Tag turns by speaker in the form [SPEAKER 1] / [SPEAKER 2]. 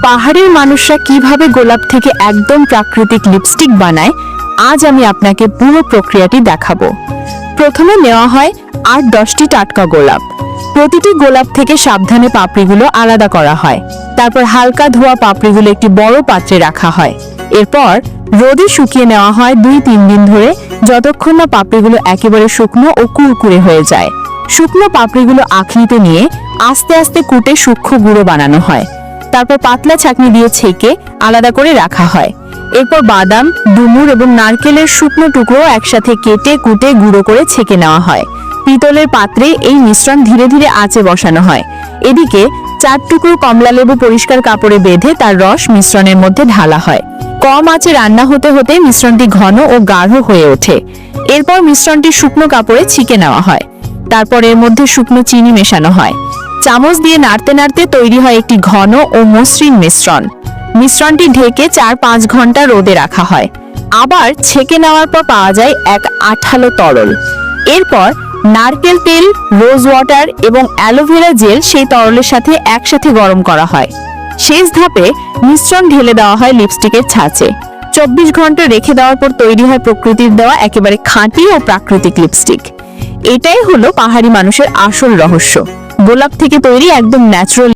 [SPEAKER 1] পাহাড়ের মানুষরা কিভাবে গোলাপ থেকে একদম প্রাকৃতিক লিপস্টিক বানায় আজ আমি আপনাকে পুরো প্রক্রিয়াটি দেখাবো। প্রথমে নেওয়া হয় 8-10টি টাটকা গোলাপ। প্রতিটি গোলাপ থেকে সাবধানে পাপড়িগুলো আলাদা করা হয়। তারপর হালকা ধোয়া পাপড়িগুলো একটি বড় পাত্রে রাখা হয়। এরপর রোদে শুকিয়ে নেওয়া হয় 2-3 দিন ধরে, যতক্ষণ না পাপড়িগুলো একেবারে শুকনো ও কুরকুরে হয়ে যায়। শুকনো পাপড়িগুলো আঁখড়িতে নিয়ে আস্তে আস্তে কুটে সূক্ষ্ম গুঁড়ো বানানো হয়। তারপর পাতলা ছাঁকনি দিয়ে ছেঁকে আলাদা করে রাখা হয়। এরপর বাদাম, ডুমুর এবং নারকেলের শুকনো টুকরো একসাথে কেটে কুটে গুঁড়ো করে ছেঁকে নেওয়া হয়। পিতলের পাত্রে এই মিশ্রণ ধীরে ধীরে আঁচে বসানো হয়। এদিকে 4 টুকরো কমলা লেবু পরিষ্কার কাপড়ে বেঁধে তার রস মিশ্রণের মধ্যে ঢালা হয়। কম আঁচে রান্না হতে হতে মিশ্রণটি ঘন ও গাঢ় হয়ে ওঠে। এরপর মিশ্রণটি শুকনো কাপড়ে ছেঁকে নেওয়া হয়। তারপর এর মধ্যে শুকনো চিনি মেশানো হয়। চামচ দিয়ে নাড়তে নাড়তে তৈরি হয় একটি ঘন ও মসৃণ মিশ্রণ। মিশ্রণটি ঢেকে 4-5 ঘন্টা রোদে রাখা হয়। আবার ছেঁকে নেওয়ার পর পাওয়া যায় এক আঠালো তরল। এরপর নারকেল তেল, রোজ ওয়াটার এবং অ্যালোভেরা জেল সেই তরলের সাথে একসাথে গরম করা হয়। শেষ ধাপে মিশ্রণ ঢেলে দেওয়া হয় লিপস্টিকের ছাঁচে। 24 ঘন্টা রেখে দেওয়ার পর তৈরি হয় প্রকৃতির দেওয়া একেবারে খাঁটি ও প্রাকৃতিক লিপস্টিক। এটাই হলো পাহাড়ি মানুষের আসল রহস্য, গোলাপ থেকে তৈরি একদম ন্যাচারাল